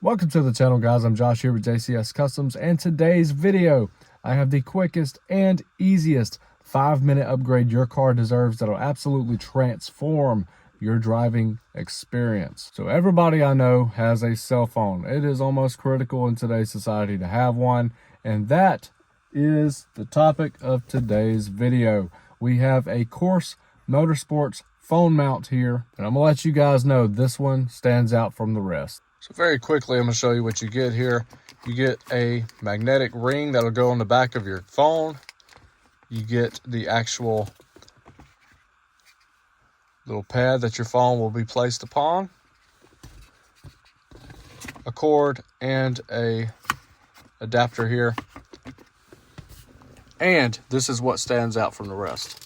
Welcome to the channel, guys. I'm Josh here with JCS Customs, and today's video I have the quickest and easiest 5-minute upgrade your car deserves that'll absolutely transform your driving experience. So everybody I know has a cell phone. It is almost critical in today's society to have one, and that is the topic of today's video. We have a Course Motorsports phone mount here, and I'm gonna let you guys know this one stands out from the rest. So very quickly, I'm gonna show you what you get here. You get a magnetic ring that'll go on the back of your phone. You get the actual little pad that your phone will be placed upon, a cord, and a adapter here. And this is what stands out from the rest.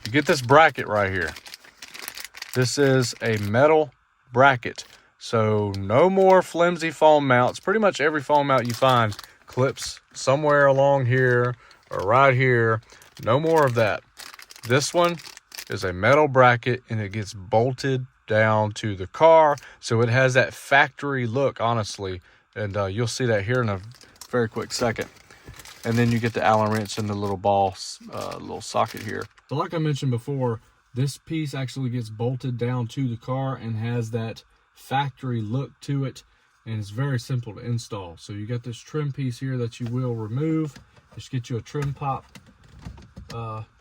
You get this bracket right here. This is a metal bracket, so no more flimsy phone mounts. Pretty much every phone mount you find clips somewhere along here or right here. No more of that. This one is a metal bracket, and it gets bolted down to the car, so it has that factory look, honestly, and you'll see that here in a very quick second. And then you get the Allen wrench and the little ball, little socket here. So like I mentioned before, this piece actually gets bolted down to the car and has that factory look to it, and it's very simple to install. So you got this trim piece here that you will remove. Just get you a trim pop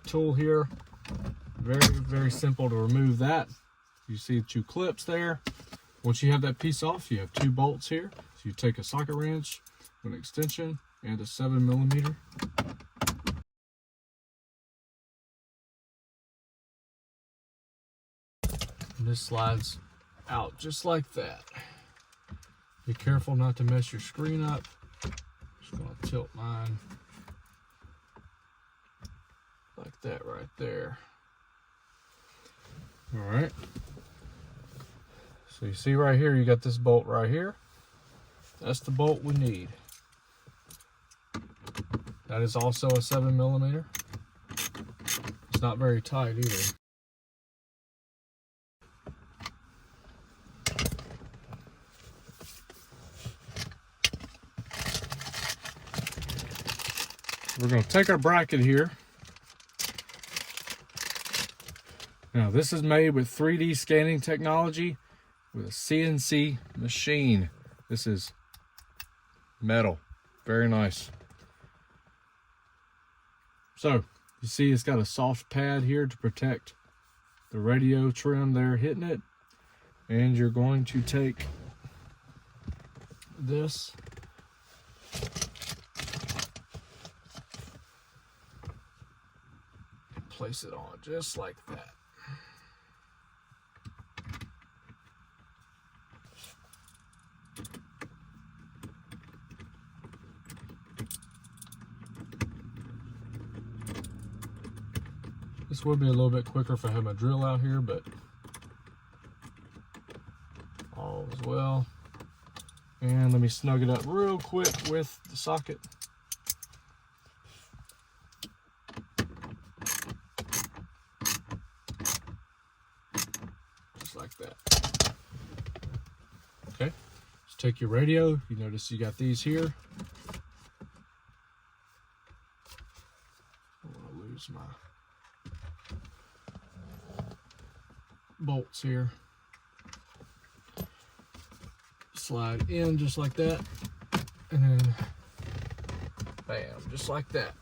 tool here. Very simple to remove that. You see 2 clips there. Once you have that piece off, you have 2 bolts here. So you take a socket wrench, an extension, and a 7mm. And this slides out just like that. Be careful not to mess your screen up. Just gonna tilt mine like that right there. All right. So you see right here, you got this bolt right here. That's the bolt we need. That is also a 7mm. It's not very tight either. We're going to take our bracket here. Now this is made with 3D scanning technology with a CNC machine. This is metal. Very nice. So you see it's got a soft pad here to protect the radio trim there hitting it. And you're going to take this and place it on just like that. This would be a little bit quicker if I had my drill out here, but all is well. And let me snug it up real quick with the socket. Just like that. Okay, let's take your radio. You notice you got these here. I don't want to lose my bolts here. Slide in just like that, and then bam, just like that.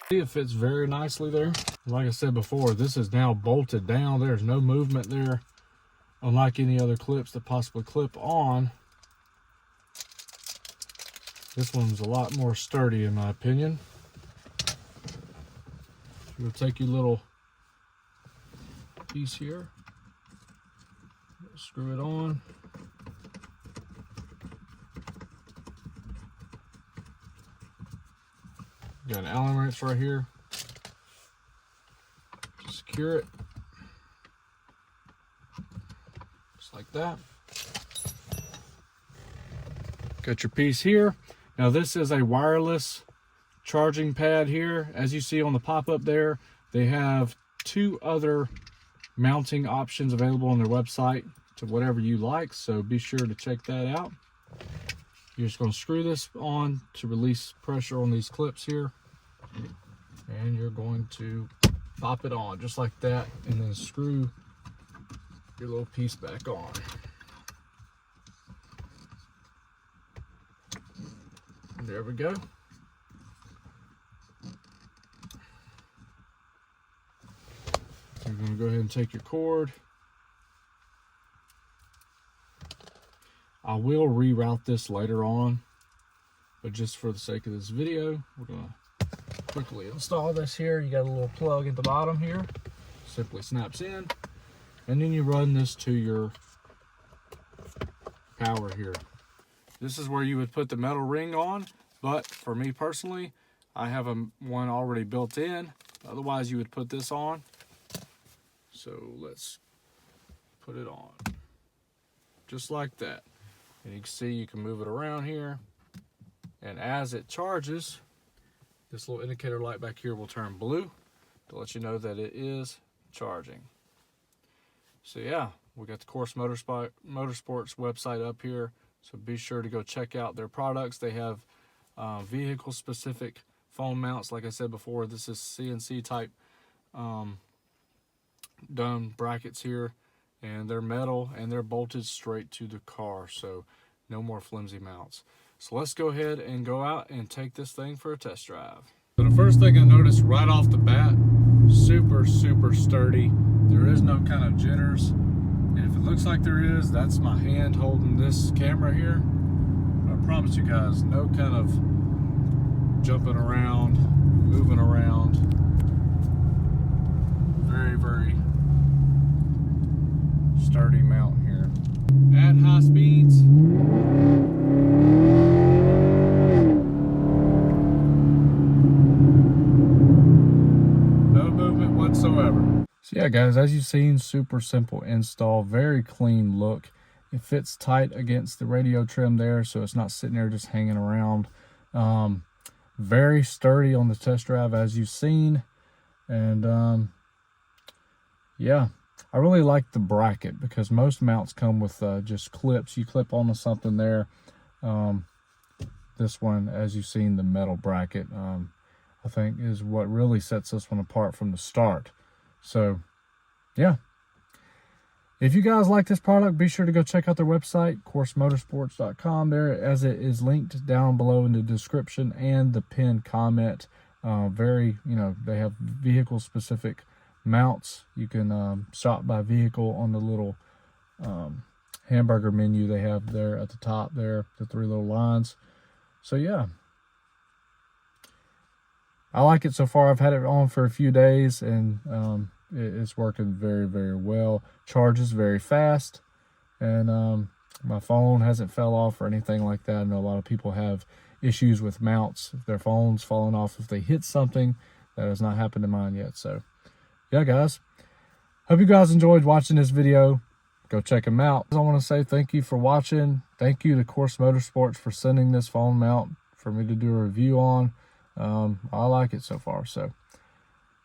See, it fits very nicely there. Like I said before, this is now bolted down. There's no movement there, unlike any other clips that possibly clip on. This one's a lot more sturdy in my opinion. You'll take your little piece here, screw it on. Got an Allen wrench right here. Secure it. Just like that. Got your piece here. Now this is a wireless charging pad here. As you see on the pop-up there, they have 2 other mounting options available on their website to whatever you like, so be sure to check that out. You're just going to screw this on to release pressure on these clips here, and you're going to pop it on just like that, and then screw your little piece back on. There we go. You're going to go ahead and take your cord. I will reroute this later on, but just for the sake of this video, we're going to quickly install this here. You got a little plug at the bottom here. Simply snaps in, and then you run this to your power here. This is where you would put the metal ring on, but for me personally, I have one already built in. Otherwise, you would put this on. So let's put it on, just like that. And you can see you can move it around here. And as it charges, this little indicator light back here will turn blue to let you know that it is charging. So yeah, we got the Course Motorsports website up here. So be sure to go check out their products. They have vehicle specific phone mounts. Like I said before, this is CNC type done brackets here, and they're metal and they're bolted straight to the car, so no more flimsy mounts. So let's go ahead and go out and take this thing for a test drive. So the first thing I noticed right off the bat, super sturdy. There is no kind of jitters, and if it looks like there is, that's my hand holding this camera here. But I promise you guys, no kind of jumping around, moving around. Very sturdy mount here. At high speeds, no movement whatsoever. So yeah guys, as you've seen, super simple install, very clean look. It fits tight against the radio trim there, so it's not sitting there just hanging around. Very sturdy on the test drive, as you've seen. And yeah, I really like the bracket because most mounts come with just clips. You clip onto something there. This one, as you've seen, the metal bracket, I think is what really sets this one apart from the start. So yeah, if you guys like this product, be sure to go check out their website, CourseMotorsports.com, there, as it is linked down below in the description and the pinned comment. Very, they have vehicle specific mounts. You can shop by vehicle on the little hamburger menu they have there at the top there, the 3 little lines. So yeah, I like it so far. I've had it on for a few days, and it's working very well. Charges very fast, and my phone hasn't fell off or anything like that. I know a lot of people have issues with mounts, if their phone's falling off if they hit something. That has not happened to mine yet. So yeah guys, hope you guys enjoyed watching this video. Go check them out. I want to say thank you for watching. Thank you to Course Motorsports for sending this phone mount for me to do a review on. I like it so far. So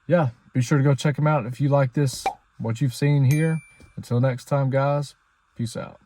yeah, be sure to go check them out if you like this, what you've seen here. Until next time guys, peace out.